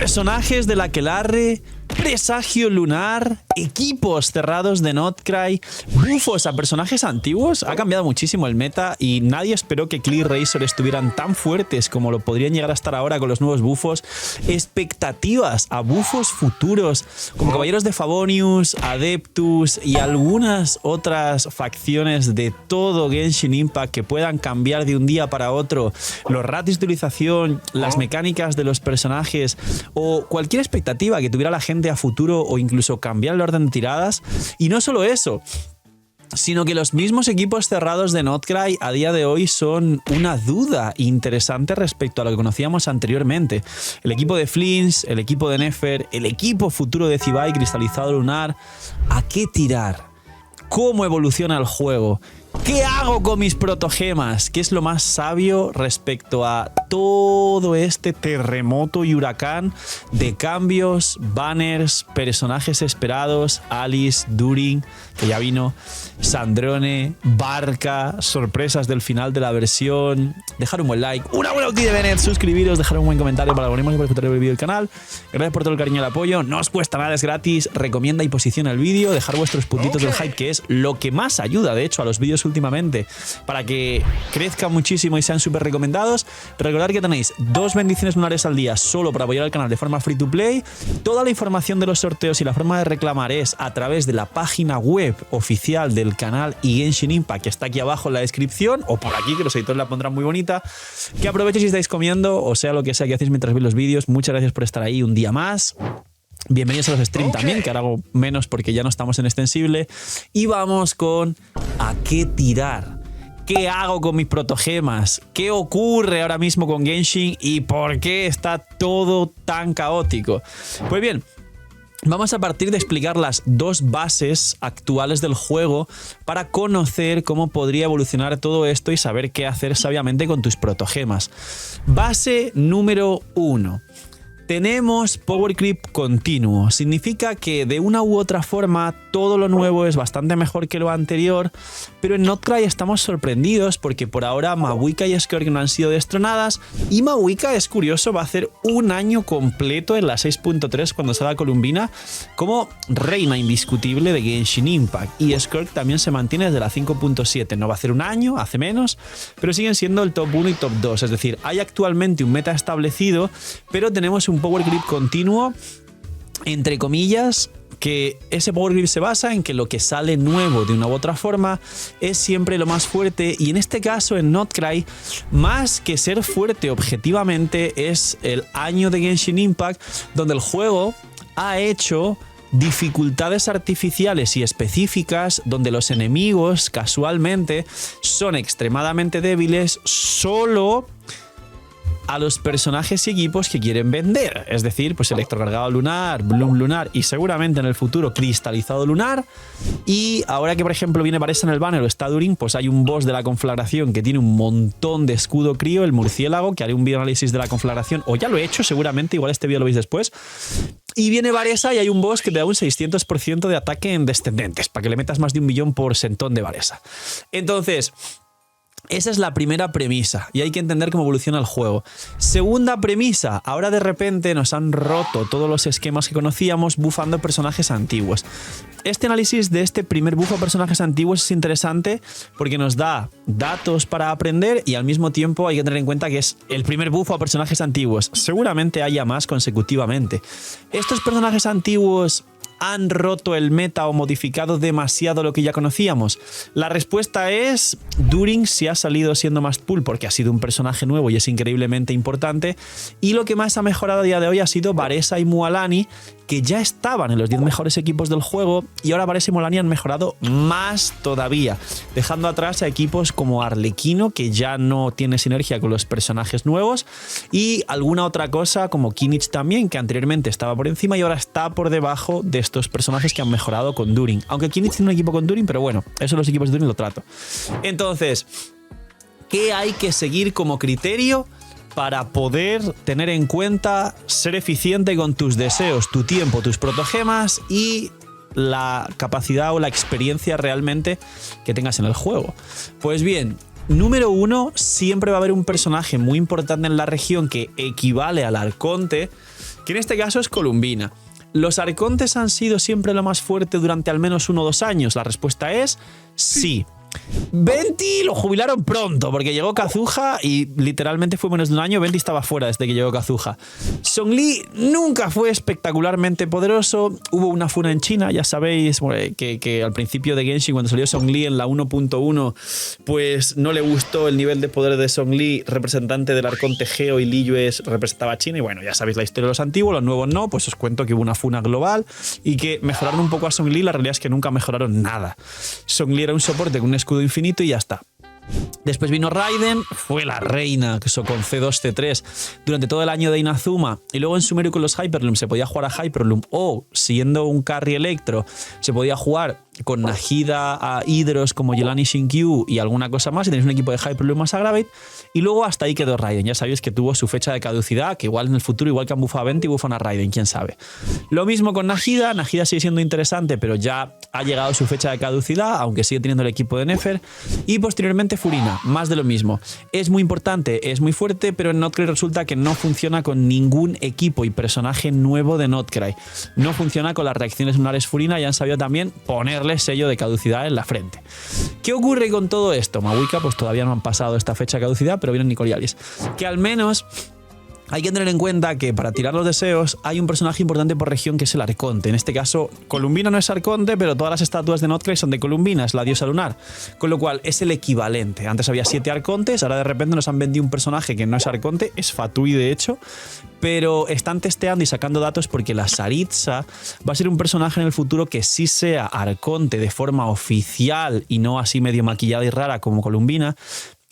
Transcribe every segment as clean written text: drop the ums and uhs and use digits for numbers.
personajes de la Aquelarre, presagio lunar, equipos cerrados de Notcry, bufos a personajes antiguos. Ha cambiado muchísimo el meta y nadie esperó que Clear Razor estuvieran tan fuertes como lo podrían llegar a estar ahora con los nuevos bufos. Expectativas a bufos futuros como Caballeros de Favonius, Adeptus y algunas otras facciones de todo Genshin Impact que puedan cambiar de un día para otro los ratios de utilización, las mecánicas de los personajes o cualquier expectativa que tuviera la gente a futuro o incluso cambiar el orden de tiradas. Y no solo eso, sino que los mismos equipos cerrados de Notcry a día de hoy son una duda interesante respecto a lo que conocíamos anteriormente. El equipo de Flins, el equipo de Nefer, el equipo futuro de Zibai, Cristalizado Lunar. ¿A qué tirar? ¿Cómo evoluciona el juego? ¿Qué hago con mis protogemas? ¿Qué es lo más sabio respecto a todo este terremoto y huracán de cambios, banners, personajes esperados? Alice, During, que ya vino, Sandrone, Barca, sorpresas del final de la versión. Dejar un buen like, una buena ulti de Bennett, suscribiros, dejar un buen comentario para algoritmos y para disfrutar del vídeo del canal. Gracias por todo el cariño y el apoyo. No os cuesta nada, es gratis. Recomienda y posiciona el vídeo. Dejar vuestros puntitos del hype, que es lo que más ayuda, de hecho, a los vídeos últimamente para que crezcan muchísimo y sean súper recomendados. Recordad que tenéis 2 bendiciones lunares al día solo para apoyar al canal de forma free to play. Toda la información de los sorteos y la forma de reclamar es a través de la página web oficial del canal y Genshin Impact, que está aquí abajo en la descripción o por aquí, que los editores la pondrán muy bonita. Que aprovechéis si estáis comiendo o sea lo que sea que hacéis mientras veis los vídeos. Muchas gracias por estar ahí un día más. Bienvenidos a los streams también, que ahora hago menos porque ya no estamos en extensible. Y vamos con ¿a qué tirar? ¿Qué hago con mis protogemas? ¿Qué ocurre ahora mismo con Genshin? ¿Y por qué está todo tan caótico? Pues bien, vamos a partir de explicar las 2 bases actuales del juego para conocer cómo podría evolucionar todo esto y saber qué hacer sabiamente con tus protogemas. Base número 1. Tenemos Power Creep continuo. Significa que de una u otra forma todo lo nuevo es bastante mejor que lo anterior, pero en Notcry estamos sorprendidos porque por ahora Mavuika y Skorg no han sido destronadas y Mavuika, es curioso, va a hacer un año completo en la 6.3 cuando salga Columbina como reina indiscutible de Genshin Impact, y Skorg también se mantiene desde la 5.7. No va a hacer un año, hace menos, pero siguen siendo el top 1 y top 2, es decir, hay actualmente un meta establecido, pero tenemos un Power Grip continuo, entre comillas, que ese Power Grip se basa en que lo que sale nuevo de una u otra forma es siempre lo más fuerte, y en este caso en Notcry, más que ser fuerte objetivamente, es el año de Genshin Impact donde el juego ha hecho dificultades artificiales y específicas donde los enemigos casualmente son extremadamente débiles solo a los personajes y equipos que quieren vender, es decir, pues Electrocargado Lunar, Bloom Lunar y seguramente en el futuro Cristalizado Lunar. Y ahora que por ejemplo viene Varese en el banner o está During, pues hay un boss de la conflagración que tiene un montón de escudo crío, el murciélago, que haré un video análisis de la conflagración, o ya lo he hecho seguramente, igual este vídeo lo veis después. Y viene Varese y hay un boss que te da un 600% de ataque en descendentes, para que le metas más de 1 millón por sentón de Varese. Entonces, esa es la primera premisa y hay que entender cómo evoluciona el juego. Segunda premisa, ahora de repente nos han roto todos los esquemas que conocíamos bufando personajes antiguos. Este análisis de este primer bufo a personajes antiguos es interesante porque nos da datos para aprender y al mismo tiempo hay que tener en cuenta que es el primer bufo a personajes antiguos. Seguramente haya más consecutivamente. Estos personajes antiguos ¿han roto el meta o modificado demasiado lo que ya conocíamos? La respuesta es During sí ha salido siendo más pool porque ha sido un personaje nuevo y es increíblemente importante, y lo que más ha mejorado a día de hoy ha sido Varese y Mualani, que ya estaban en los 10 mejores equipos del juego, y ahora Varese y Mualani han mejorado más todavía, dejando atrás a equipos como Arlequino, que ya no tiene sinergia con los personajes nuevos, y alguna otra cosa como Kinich también, que anteriormente estaba por encima y ahora está por debajo de estos personajes que han mejorado con During. Aunque Kinich tiene un equipo con During, pero bueno, eso los equipos de During lo trato. Entonces, ¿qué hay que seguir como criterio para poder tener en cuenta ser eficiente con tus deseos, tu tiempo, tus protogemas y la capacidad o la experiencia realmente que tengas en el juego? Pues bien, número 1, siempre va a haber un personaje muy importante en la región que equivale al Arconte, que en este caso es Columbina. ¿Los arcontes han sido siempre lo más fuerte durante al menos 1 o 2 años? La respuesta es sí. Venti lo jubilaron pronto porque llegó Kazuha y literalmente fue menos de un año. Venti estaba fuera desde que llegó Kazuha. Zhongli nunca fue espectacularmente poderoso. Hubo una funa en China, ya sabéis que al principio de Genshin, cuando salió Zhongli en la 1.1, pues no le gustó el nivel de poder de Zhongli, representante del arconte Geo, y Liyue representaba a China. Y bueno, ya sabéis la historia de los antiguos, los nuevos no. Pues os cuento que hubo una funa global y que mejoraron un poco a Zhongli. La realidad es que nunca mejoraron nada. Zhongli era un soporte con un escudo infinito y ya está. Después vino Raiden, fue la reina con C2, C3 durante todo el año de Inazuma, y luego en Sumeru con los Hyperloom se podía jugar a Hyperloom, o siendo un carry electro se podía jugar con Nahida a Hydros como Jelani Shinkyu y alguna cosa más, y tenéis un equipo de Hyperloom más a Gravate, y luego hasta ahí quedó Raiden. Ya sabéis que tuvo su fecha de caducidad, que igual en el futuro, igual que han bufado a Venti, bufan a Raiden, quién sabe. Lo mismo con Nahida. Nahida sigue siendo interesante, pero ya ha llegado su fecha de caducidad, aunque sigue teniendo el equipo de Nefer. Y posteriormente Furina, más de lo mismo. Es muy importante, es muy fuerte, pero en Notcry resulta que no funciona con ningún equipo y personaje nuevo de Notcry. No funciona con las reacciones lunares Furina, y han sabido también ponerle sello de caducidad en la frente. ¿Qué ocurre con todo esto? Mahuika pues todavía no han pasado esta fecha de caducidad, pero vienen Nicol y Alice. Que al menos hay que tener en cuenta que para tirar los deseos hay un personaje importante por región que es el Arconte. En este caso, Columbina no es Arconte, pero todas las estatuas de Notcry son de Columbina, es la diosa lunar. Con lo cual es el equivalente. Antes había 7 Arcontes, ahora de repente nos han vendido un personaje que no es Arconte, es Fatui de hecho, pero están testeando y sacando datos porque la Saritsa va a ser un personaje en el futuro que sí sea Arconte de forma oficial y no así medio maquillada y rara como Columbina,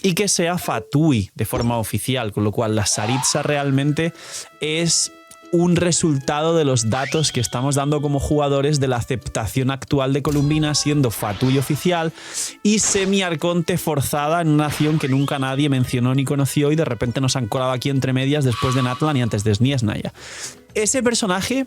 y que sea Fatui de forma oficial, con lo cual la Saritsa realmente es un resultado de los datos que estamos dando como jugadores de la aceptación actual de Columbina siendo Fatui oficial y semi-arconte forzada en una nación que nunca nadie mencionó ni conoció, y de repente nos han colado aquí entre medias después de Natlan y antes de Sniesnaya. Ese personaje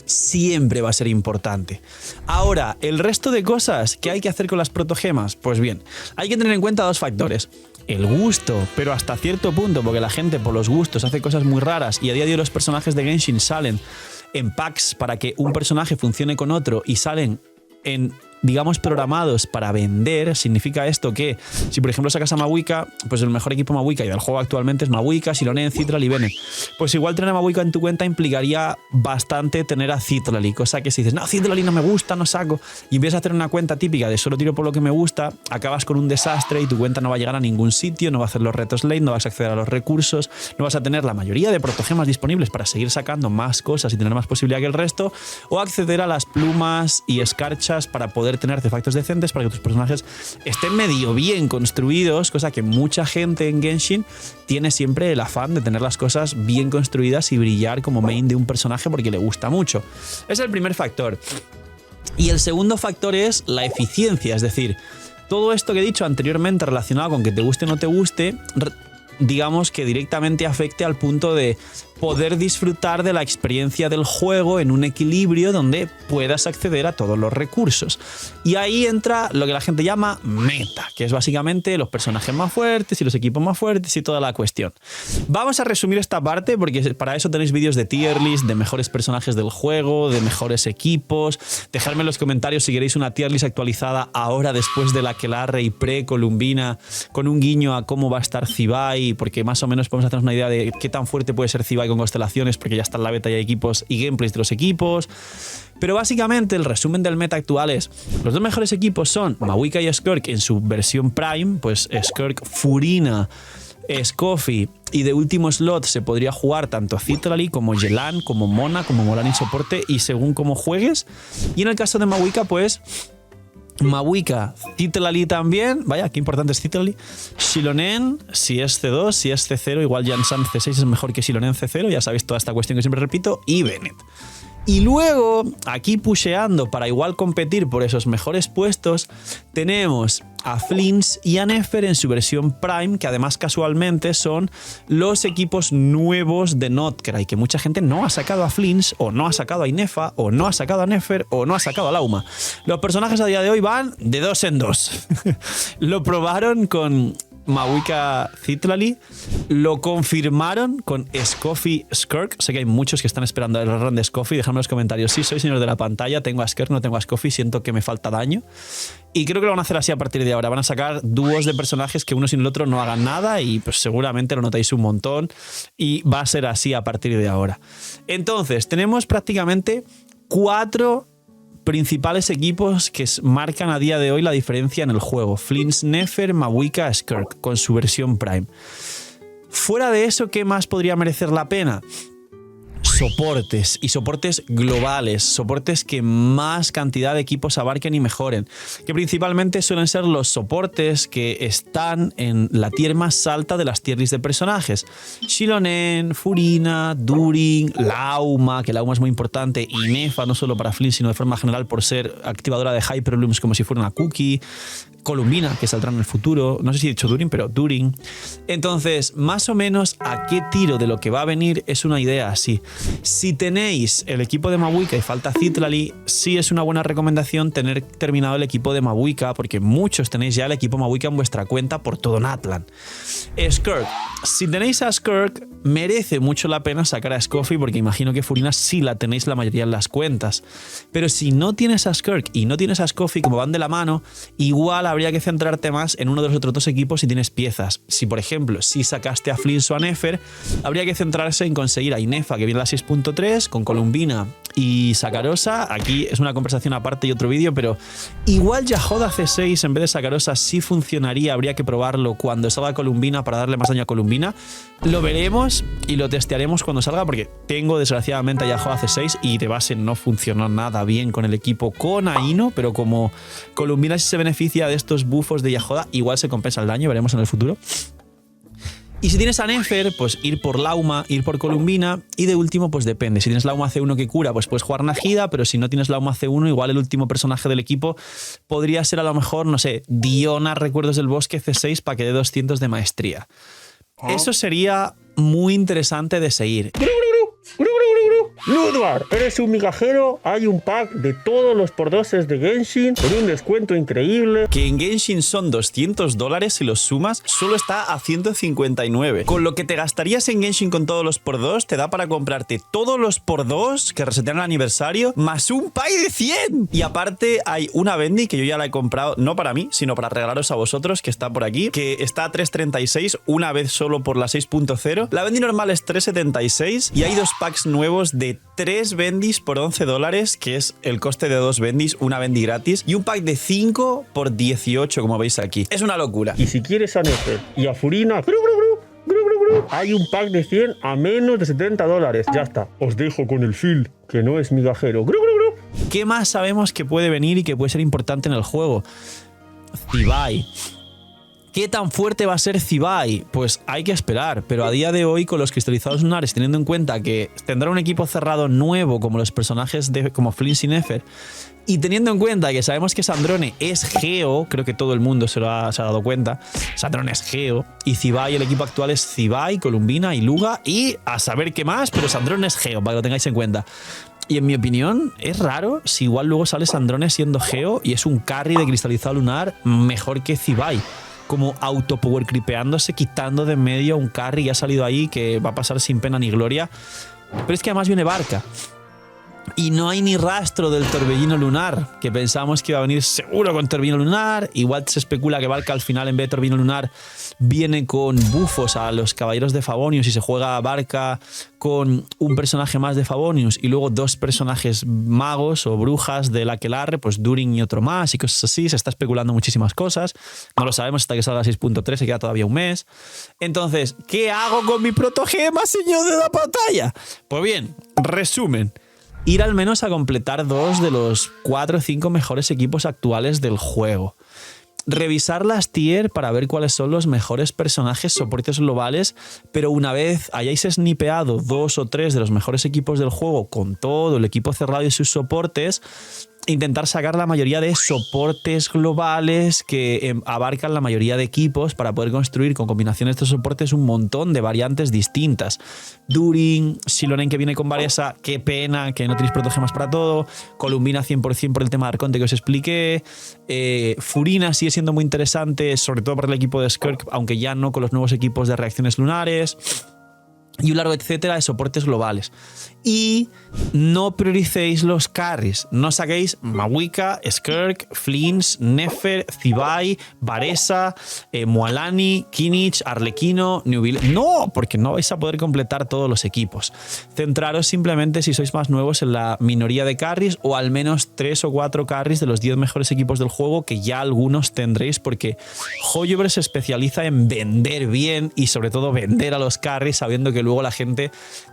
siempre va a ser importante. Ahora, el resto de cosas que hay que hacer con las protogemas, pues bien, hay que tener en cuenta 2 factores. El gusto, pero hasta cierto punto, porque la gente por los gustos hace cosas muy raras, y a día de hoy los personajes de Genshin salen en packs para que un personaje funcione con otro y salen en, digamos, programados para vender. Significa esto que si por ejemplo sacas a Mahuika, pues el mejor equipo Mahuika y del juego actualmente es Mahuika, Xilonen, Citral y Bennett. Pues igual tener a Mahuika en tu cuenta implicaría bastante tener a Citlali, cosa que si dices, no, Citlali no me gusta, no saco, y empiezas a hacer una cuenta típica de solo tiro por lo que me gusta, acabas con un desastre y tu cuenta no va a llegar a ningún sitio, no va a hacer los retos late, no vas a acceder a los recursos, no vas a tener la mayoría de protogemas disponibles para seguir sacando más cosas y tener más posibilidad que el resto, o acceder a las plumas y escarchas para poder tener artefactos decentes para que tus personajes estén medio bien construidos, cosa que mucha gente en Genshin tiene siempre el afán de tener las cosas bien construidas y brillar como main de un personaje porque le gusta mucho. Es el primer factor. Y el segundo factor es la eficiencia, es decir, todo esto que he dicho anteriormente relacionado con que te guste o no te guste, digamos que directamente afecte al punto de poder disfrutar de la experiencia del juego en un equilibrio donde puedas acceder a todos los recursos. Y ahí entra lo que la gente llama meta, que es básicamente los personajes más fuertes y los equipos más fuertes y toda la cuestión. Vamos a resumir esta parte porque para eso tenéis vídeos de tier list, de mejores personajes del juego, de mejores equipos. Dejadme en los comentarios si queréis una tier list actualizada ahora después de la Aquelarre y pre-Columbina, con un guiño a cómo va a estar Zibai, porque más o menos podemos hacernos una idea de qué tan fuerte puede ser Zibai con constelaciones, porque ya está en la beta y hay equipos y gameplays de los equipos. Pero básicamente el resumen del meta actual es: los 2 mejores equipos son Mahuika y Skirk en su versión Prime, pues Skirk, Furina, Scoffy, y de último slot se podría jugar tanto Citlali como Yelan, como Mona, como Morani soporte, y según cómo juegues. Y en el caso de Mahuika, pues Mahuika, Citlali también, vaya, qué importante es Citlali, Xilonen, si es C2, si es C0, igual Jansan C6 es mejor que Xilonen C0, ya sabéis toda esta cuestión que siempre repito, y Bennett. Y luego, aquí pusheando para igual competir por esos mejores puestos, tenemos a Flins y a Nefer en su versión Prime, que además casualmente son los equipos nuevos de Notcry, que mucha gente no ha sacado a Flins, o no ha sacado a Inefa, o no ha sacado a Nefer, o no ha sacado a Lauma. Los personajes a día de hoy van de 2 en 2. Lo probaron con Mavuika Citlali. Lo confirmaron con Scoffy Skirk. Sé que hay muchos que están esperando el run de Scoffy. Dejadme en los comentarios. Sí, soy señor de la pantalla. Tengo a Skirk, no tengo a Scoffy. Siento que me falta daño. Y creo que lo van a hacer así a partir de ahora. Van a sacar dúos de personajes que uno sin el otro no hagan nada y pues seguramente lo notáis un montón. Y va a ser así a partir de ahora. Entonces, tenemos prácticamente 4 principales equipos que marcan a día de hoy la diferencia en el juego. Flints, Nefer, Mavuika, Skirk, con su versión Prime. Fuera de eso, ¿qué más podría merecer la pena? Soportes, y soportes globales, soportes que más cantidad de equipos abarquen y mejoren, que principalmente suelen ser los soportes que están en la tier más alta de las tier lists de personajes. Xilonen, Furina, During, Lauma, que Lauma es muy importante, y Nefa, no solo para Flint, sino de forma general por ser activadora de Hyperblooms como si fuera una cookie. Columbina, que saldrá en el futuro. No sé si he dicho During, pero During. Entonces, más o menos a qué tiro de lo que va a venir es una idea así. Si tenéis el equipo de Mavuika y falta Citlali, sí es una buena recomendación tener terminado el equipo de Mavuika, porque muchos tenéis ya el equipo Mavuika en vuestra cuenta por todo Natlan. Skirk. Si tenéis a Skirk, merece mucho la pena sacar a Scoffy, porque imagino que Furina sí la tenéis la mayoría en las cuentas. Pero si no tienes a Skirk y no tienes a Scoffy, como van de la mano, igual habría que centrarte más en uno de los otros dos equipos si tienes piezas. Si, por ejemplo, si sacaste a Flint o a Nefer, habría que centrarse en conseguir a Inefa, que viene a la 6.3, con Columbina y Sakarosa. Aquí es una conversación aparte y otro vídeo, pero igual Yahoda C6 en vez de Sakarosa sí funcionaría. Habría que probarlo cuando salga Columbina para darle más daño a Columbina. Lo veremos y lo testearemos cuando salga, porque tengo desgraciadamente a Yahoda C6 y de base no funcionó nada bien con el equipo con Aino, pero como Columbina sí se beneficia de estos buffos de Yahoda, igual se compensa el daño, veremos en el futuro. Y si tienes a Nefer, pues ir por Lauma, ir por Columbina, y de último, pues depende. Si tienes Lauma C1 que cura, pues puedes jugar Najida, pero si no tienes Lauma C1, igual el último personaje del equipo podría ser a lo mejor, no sé, Diona, Recuerdos del Bosque C6 para que dé 200 de maestría. Eso sería muy interesante de seguir. Ludwig, eres un migajero. Hay un pack de todos los por-doses de Genshin con un descuento increíble. Que en Genshin son $200 si los sumas, solo está a 159. Con lo que te gastarías en Genshin con todos los por 2, te da para comprarte todos los por 2 que resetean el aniversario, más un pack de 100. Y aparte hay una Bendy que yo ya la he comprado, no para mí, sino para regalaros a vosotros, que está por aquí, que está a 3.36, una vez solo por la 6.0. La Bendy normal es 3.76 y hay 2 packs nuevos de 3 bendis por $11, que es el coste de 2 bendis, una bendi gratis, y un pack de 5 por 18, como veis aquí. Es una locura. Y si quieres a Nefer y a Furina, hay un pack de 100 a menos de $70. Ya está. Os dejo con el Phil, que no es migajero. ¿Qué más sabemos que puede venir y que puede ser importante en el juego? Zibai. ¿Qué tan fuerte va a ser Zibai? Pues hay que esperar, pero a día de hoy con los cristalizados lunares, teniendo en cuenta que tendrá un equipo cerrado nuevo como los personajes como Flint y Nefer, y teniendo en cuenta que sabemos que Sandrone es Geo, creo que todo el mundo se ha dado cuenta, Sandrone es Geo, y Zibai, el equipo actual es Zibai, Columbina y Luga, y a saber qué más, pero Sandrone es Geo, para que lo tengáis en cuenta. Y en mi opinión, es raro si igual luego sale Sandrone siendo Geo y es un carry de cristalizado lunar mejor que Zibai, como auto-power creepeándose, quitando de en medio a un carry que ha salido ahí que va a pasar sin pena ni gloria. Pero es que además viene Barca. Y no hay ni rastro del Torbellino Lunar, que pensamos que iba a venir seguro con Torbellino Lunar. Igual se especula que Barca al final, en vez de Torbellino Lunar, viene con bufos a los Caballeros de Favonius y se juega Barca con un personaje más de Favonius y luego 2 personajes magos o brujas del Aquelarre, pues During y otro más y cosas así. Se está especulando muchísimas cosas. No lo sabemos hasta que salga 6.3, se queda todavía un mes. Entonces, ¿qué hago con mi protogema, señor de la pantalla? Pues bien, resumen. Ir al menos a completar 2 de los 4 o 5 mejores equipos actuales del juego. Revisar las tier para ver cuáles son los mejores personajes soportes globales, pero una vez hayáis snipeado 2 o 3 de los mejores equipos del juego con todo el equipo cerrado y sus soportes, intentar sacar la mayoría de soportes globales que abarcan la mayoría de equipos para poder construir con combinaciones de soportes un montón de variantes distintas. Durin, Xilonen que viene con Varesa, qué pena que no tenéis protogemas para todo. Columbina 100% por el tema de Arconte que os expliqué. Furina sigue siendo muy interesante, sobre todo para el equipo de Skirk, aunque ya no con los nuevos equipos de reacciones lunares. Y un largo etcétera de soportes globales. Y no prioricéis los carries. No saquéis Mawika, Skirk, Flins, Nefer, Zibai, Varesa, Mualani, Kinich, Arlequino, Newville. No, porque no vais a poder completar todos los equipos. Centraros simplemente, si sois más nuevos, en la minoría de carries o al menos 3 o 4 carries de los 10 mejores equipos del juego, que ya algunos tendréis, porque Hoyoverse se especializa en vender bien y sobre todo vender a los carries, sabiendo que luego la gente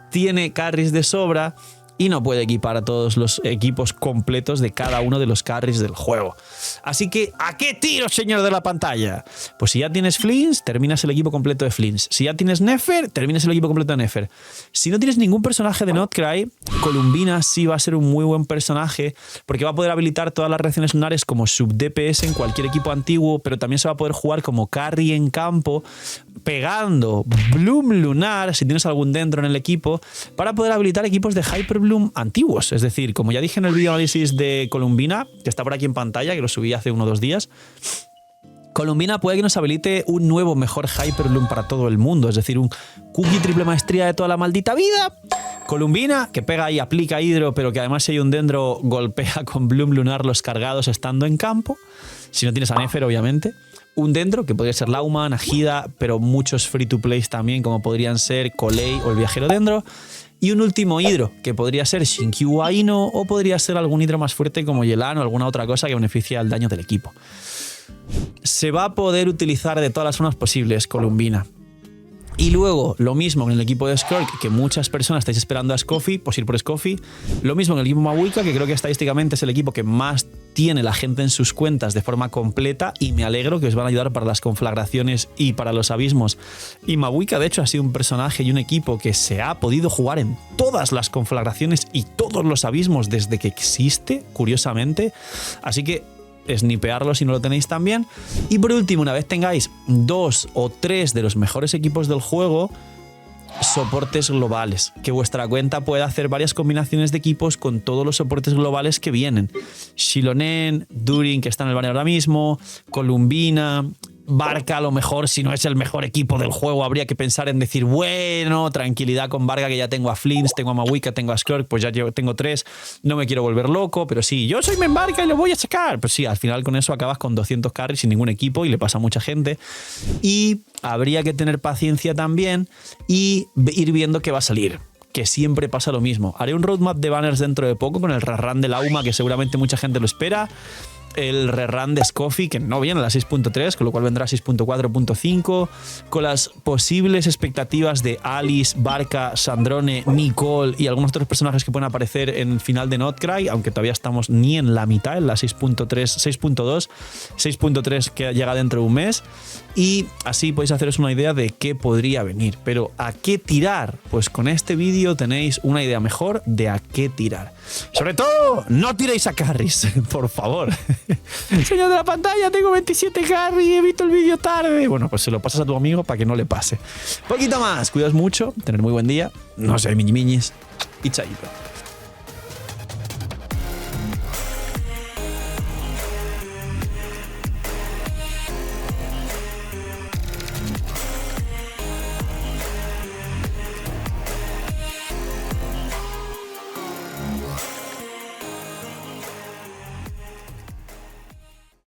tiene carries de sobra y no puede equipar a todos los equipos completos de cada uno de los carries del juego. Así que, ¿a qué tiro, señor de la pantalla? Pues si ya tienes Flins, terminas el equipo completo de Flins. Si ya tienes Nefer, terminas el equipo completo de Nefer. Si no tienes ningún personaje de Notcry, Columbina sí va a ser un muy buen personaje porque va a poder habilitar todas las reacciones lunares como sub-DPS en cualquier equipo antiguo, pero también se va a poder jugar como carry en campo, pegando Bloom lunar, si tienes algún dentro en el equipo, para poder habilitar equipos de Hyper Bloom antiguos. Es decir, como ya dije en el video análisis de Columbina, que está por aquí en pantalla, que lo subí hace 1 o 2 días, Columbina puede que nos habilite un nuevo mejor Hyper Bloom para todo el mundo, es decir, un cookie triple maestría de toda la maldita vida. Columbina, que pega y aplica hidro, pero que además si hay un dendro golpea con Bloom lunar los cargados estando en campo, si no tienes a Nefer obviamente. Un dendro, que podría ser Lauman, Agida, pero muchos free to plays también, como podrían ser Colei o el viajero dendro. Y un último hidro, que podría ser Shinkyu Aino o podría ser algún hidro más fuerte como Yelan o alguna otra cosa que beneficie al daño del equipo. Se va a poder utilizar de todas las formas posibles Columbina. Y luego, lo mismo en el equipo de Skirk, que muchas personas estáis esperando a Scoffy, pues ir por Scoffy. Lo mismo en el equipo Mawika, que creo que estadísticamente es el equipo que más tiene la gente en sus cuentas de forma completa, y me alegro que os van a ayudar para las conflagraciones y para los abismos. Y Mawika, de hecho, ha sido un personaje y un equipo que se ha podido jugar en todas las conflagraciones y todos los abismos desde que existe, curiosamente. Así que snipearlo si no lo tenéis también. Y por último, una vez tengáis 2 o 3 de los mejores equipos del juego, soportes globales, que vuestra cuenta pueda hacer varias combinaciones de equipos con todos los soportes globales que vienen. Xilonen, Durin, que está en el banner ahora mismo, Columbina, Barca, a lo mejor, si no es el mejor equipo del juego, habría que pensar en decir, bueno, tranquilidad con Varga, que ya tengo a Flins, tengo a Mawika, tengo a Skirk, pues ya tengo 3, no me quiero volver loco, pero sí, yo soy Barca y lo voy a sacar. Pues sí, al final con eso acabas con 200 carries sin ningún equipo y le pasa a mucha gente. Y habría que tener paciencia también y ir viendo qué va a salir, que siempre pasa lo mismo. Haré un roadmap de banners dentro de poco con el rerun de Lauma, que seguramente mucha gente lo espera. El rerun de Scoffy, que no viene a la 6.3, con lo cual vendrá a 6.4.5, con las posibles expectativas de Alice, Barca, Sandrone, Nicole y algunos otros personajes que pueden aparecer en el final de Notcry, aunque todavía estamos ni en la mitad, en la 6.3, 6.2, 6.3 que llega dentro de un mes, y así podéis haceros una idea de qué podría venir. Pero ¿a qué tirar? Pues con este vídeo tenéis una idea mejor de a qué tirar. Sobre todo, no tiréis a carries, por favor. Señor de la pantalla, tengo 27 carries y he visto el vídeo tarde. Bueno, pues se lo pasas a tu amigo para que no le pase. Poquito más, cuidaos mucho, tener muy buen día. No sé, miñis, y chaito.